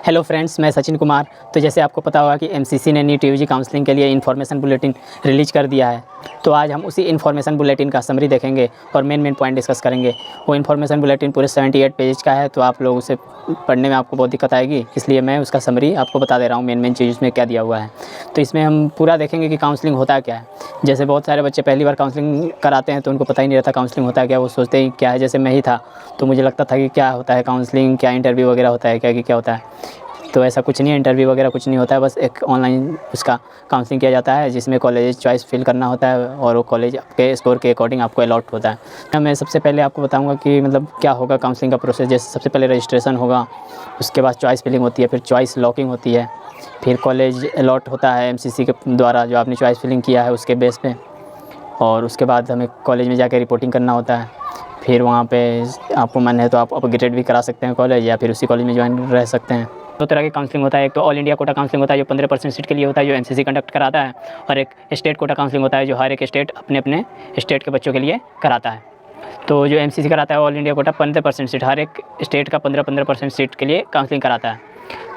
Hello friends, मैं सचिन कुमार। तो जैसे आपको पता होगा कि एमसीसी ने नीट यूजी काउंसलिंग के लिए इन्फॉर्मेशन बुलेटिन रिलीज कर दिया है। तो आज हम उसी इन्फॉर्मेशन बुलेटिन का समरी देखेंगे और मेन पॉइंट डिस्कस करेंगे। वो इन्फॉर्मेशन बुलेटिन पूरे 78 पेज का है, तो आप लोग उसे पढ़ने में आपको बहुत दिक्कत आएगी, इसलिए मैं उसका समरी आपको बता दे रहा हूँ। मेन चीज़ उसमें क्या दिया हुआ है, तो इसमें हम पूरा देखेंगे कि काउंसलिंग होता क्या है। जैसे बहुत सारे बच्चे पहली बार काउंसलिंग कराते हैं तो उनको पता ही नहीं रहता काउंसलिंग होता है क्या। वो सोचते ही क्या है, जैसे मैं ही था तो मुझे लगता था कि क्या होता है काउंसलिंग, क्या इंटरव्यू वगैरह होता है क्या होता है। तो ऐसा कुछ नहीं है, इंटरव्यू वगैरह कुछ नहीं होता है। बस एक ऑनलाइन उसका काउंसलिंग किया जाता है, जिसमें कॉलेज चॉइस फिल करना होता है और वो कॉलेज आपके स्कोर के अकॉर्डिंग आपको अलॉट होता है। मैं सबसे पहले आपको बताऊंगा कि मतलब क्या होगा काउंसलिंग का प्रोसेस। जैसे सबसे पहले रजिस्ट्रेशन होगा, उसके बाद चॉइस फिलिंग होती है, फिर चॉइस लॉकिंग होती है, फिर कॉलेज अलॉट होता है एमसीसी के द्वारा जो आपने चॉइस फिलिंग किया है उसके बेस पे। और उसके बाद हमें कॉलेज में जाकर रिपोर्टिंग करना होता है। फिर वहाँ पे आपको मन है तो आप अपग्रेड भी करा सकते हैं कॉलेज, या फिर उसी कॉलेज में ज्वाइन रह सकते हैं। दो तरह की काउंसलिंग होता है, एक तो ऑल इंडिया कोटा काउंसलिंग होता है जो 15% सीट के लिए होता है, जो एमसीसी कंडक्ट कराता है। और एक स्टेट कोटा काउंसलिंग होता है जो हर एक स्टेट अपने अपने स्टेट के बच्चों के लिए कराता है। तो जो एमसीसी कराता है ऑल इंडिया कोटा 15% सीट, हर एक स्टेट का 15% सीट के लिए काउंसलिंग कराता है।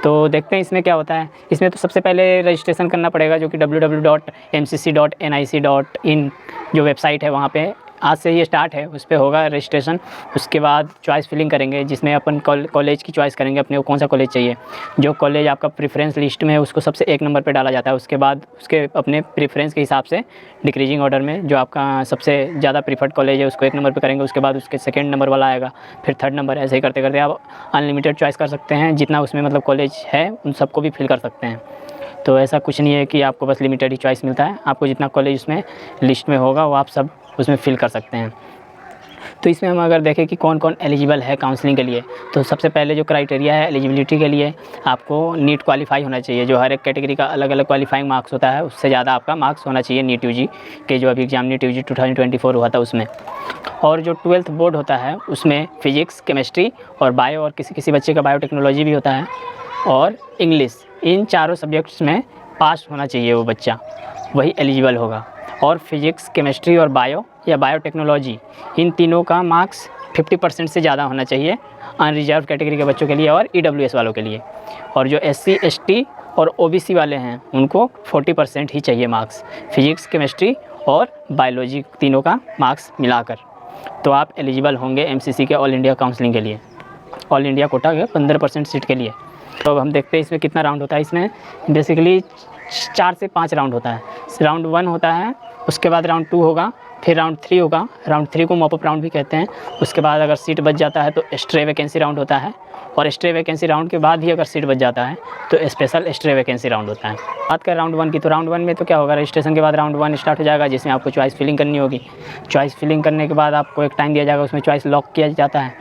तो देखते हैं इसमें क्या होता है। इसमें तो सबसे पहले रजिस्ट्रेशन करना पड़ेगा, जो कि www.mcc.nic.in जो वेबसाइट है वहाँ पे आज से ही स्टार्ट है, उस पर होगा रजिस्ट्रेशन। उसके बाद चॉइस फिलिंग करेंगे, जिसमें अपन कॉलेज की चॉइस करेंगे अपने को कौन सा कॉलेज चाहिए। जो कॉलेज आपका प्रेफरेंस लिस्ट में है उसको सबसे 1 नंबर पे डाला जाता है। उसके बाद उसके अपने प्रेफरेंस के हिसाब से डिक्रीजिंग ऑर्डर में जो आपका सबसे ज़्यादा प्रीफर्ड कॉलेज है उसको 1 नंबर पे करेंगे। उसके बाद उसके सेकंड नंबर वाला आएगा, फिर थर्ड नंबर, ऐसे ही करते करते आप अनलिमिटेड चॉइस कर सकते हैं। जितना उसमें मतलब कॉलेज है उन सबको भी फिल कर सकते हैं। तो ऐसा कुछ नहीं है कि आपको बस लिमिटेड ही चॉइस मिलता है, आपको जितना कॉलेज उसमें लिस्ट में होगा वो आप सब उसमें फिल कर सकते हैं। तो इसमें हम अगर देखें कि कौन कौन एलिजिबल है काउंसलिंग के लिए, तो सबसे पहले जो क्राइटेरिया है एलिजिबिलिटी के लिए, आपको नीट क्वालिफाई होना चाहिए। जो हर एक कैटेगरी का अलग अलग क्वालिफाइंग मार्क्स होता है, उससे ज़्यादा आपका मार्क्स होना चाहिए नीट यूजी के जो अभी एग्जाम नीट यूजी 2024 हुआ था उसमें। और जो 12th बोर्ड होता है उसमें फिजिक्स, केमिस्ट्री और बायो, और किसी किसी बच्चे का बायोटेक्नोलॉजी भी होता है, और इंग्लिश, इन चारों सब्जेक्ट्स में पास होना चाहिए वो बच्चा, वही एलिजिबल होगा। और फिजिक्स, केमिस्ट्री और बायो या बायोटेक्नोलॉजी, इन तीनों का मार्क्स 50% से ज़्यादा होना चाहिए अनरिजर्व कैटेगरी के बच्चों के लिए और ईडब्ल्यूएस वालों के लिए। और जो एससी, एसटी और ओबीसी वाले हैं उनको 40% ही चाहिए मार्क्स, फिजिक्स, केमिस्ट्री और बायोलॉजी तीनों का मार्क्स मिलाकर। तो आप एलिजिबल होंगे एमसीसी के ऑल इंडिया काउंसलिंग के लिए, ऑल इंडिया कोटा के 15% सीट के लिए। तो अब हम देखते हैं इसमें कितना राउंड होता है। इसमें बेसिकली 4 से 5 राउंड होता है। राउंड 1 होता है, उसके बाद राउंड 2 होगा, फिर राउंड 3 होगा। राउंड 3 को मॉपअप राउंड भी कहते हैं। उसके बाद अगर सीट बच जाता है तो स्ट्रे वैकेंसी राउंड होता है, और स्ट्रे वैकेंसी राउंड के बाद भी अगर सीट बच जाता है तो स्पेशल स्ट्रे वैकेंसी राउंड होता है। बात करें राउंड 1 की, तो राउंड 1 में तो क्या होगा, रजिस्ट्रेशन के बाद राउंड 1 स्टार्ट हो जाएगा, जिसमें आपको चॉइस फिलिंग करनी होगी। चॉइस फिलिंग करने के बाद आपको एक टाइम दिया जाएगा, उसमें चॉइस लॉक किया जाता है।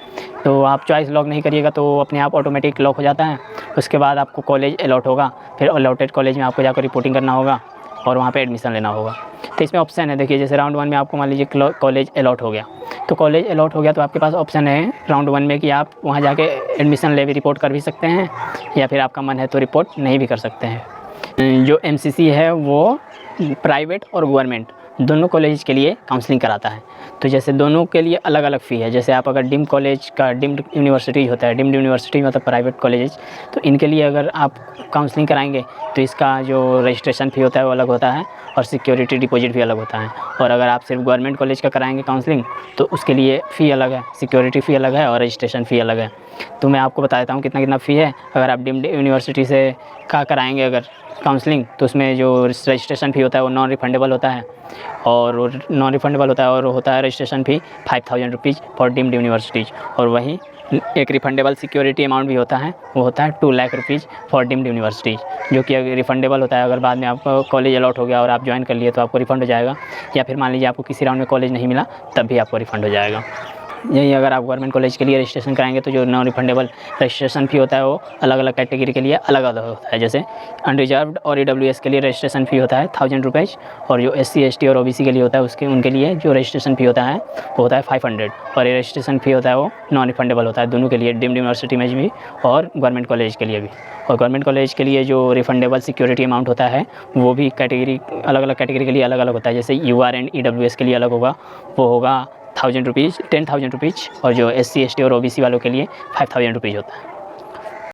तो आप चॉइस लॉक नहीं करिएगा तो अपने आप ऑटोमेटिक लॉक हो जाता है। उसके बाद आपको कॉलेज अलॉट होगा, फिर अलॉटेड कॉलेज में आपको जाकर रिपोर्टिंग करना होगा और वहाँ पे एडमिशन लेना होगा। तो इसमें ऑप्शन है, देखिए जैसे राउंड 1 में आपको मान लीजिए कॉलेज अलॉट हो गया, तो कॉलेज अलॉट हो गया तो आपके पास ऑप्शन है राउंड 1 में कि आप वहाँ जाके एडमिशन ले भी रिपोर्ट कर भी सकते हैं, या फिर आपका मन है तो रिपोर्ट नहीं भी कर सकते हैं। जो एमसीसी है वो प्राइवेट और गवर्नमेंट दोनों कॉलेज के लिए काउंसलिंग कराता है। तो जैसे दोनों के लिए अलग अलग फ़ी है। जैसे आप अगर डीम्ड कॉलेज का, डीम्ड यूनिवर्सिटी होता है, डीम्ड यूनिवर्सिटी मतलब प्राइवेट कॉलेज, तो इनके लिए अगर आप काउंसलिंग कराएंगे तो इसका जो रजिस्ट्रेशन फ़ी होता है वो अलग होता है, और सिक्योरिटी डिपॉजिट भी अलग होता है। और अगर आप सिर्फ गवर्नमेंट कॉलेज का कराएंगे काउंसलिंग तो उसके लिए फ़ी अलग है, सिक्योरिटी फ़ी अलग है और रजिस्ट्रेशन फ़ी अलग है। तो मैं आपको बता देता हूँ कितना कितना फ़ी है। अगर आप डीम्ड यूनिवर्सिटी से कराएंगे अगर काउंसलिंग, तो उसमें जो रजिस्ट्रेशन फ़ी होता है वो नॉन रिफंडेबल होता है, और नॉन रिफंडेबल होता है, और होता है registration fee 5000 rupees for deemed universities. और वहीं एक रिफंडेबल सिक्योरिटी अमाउंट भी होता है, वो होता है 2 lakh rupees for deemed universities, जो कि अगर रिफंडेबल होता है। अगर बाद में आपको कॉलेज अलॉट हो गया और आप ज्वाइन कर लिए तो आपको रिफ़ंड हो जाएगा, या फिर मान लीजिए आपको किसी राउंड में कॉलेज नहीं मिला तब भी आपको रिफ़ंड हो जाएगा। यही अगर आप गवर्नमेंट कॉलेज के लिए रजिस्ट्रेशन कराएंगे तो जो नॉन रिफंडेबल रजिस्ट्रेशन फ़ी होता है वो अलग अलग कैटेगरी के लिए अलग अलग होता है। जैसे अनरिजर्व्ड और ईडब्ल्यूएस के लिए रजिस्ट्रेशन फ़ी होता है 1000 रुपीज़, और जो एससी, एसटी और ओबीसी के लिए होता है उनके लिए जो रजिस्ट्रेशन फ़ी होता है वो होता है 500, और ये रजिस्ट्रेशन फ़ी होता है वो नॉन रिफंडेबल होता है दोनों के लिए, डीम्ड यूनिवर्सिटी में भी और गवर्नमेंट कॉलेज के लिए भी। और गवर्नमेंट कॉलेज के लिए जो रिफंडेबल सिक्योरिटी अमाउंट होता है वो भी कैटेगरी अलग अलग कैटेगरी के लिए अलग अलग होता है। जैसे यूआर एंड ईडब्ल्यूएस के लिए अलग होगा, वो होगा 1000 रुपीज़, 10,000 रुपीज़, और जो एससी, एसटी और ओबीसी वालों के लिए 5000 रुपीज़ होता है।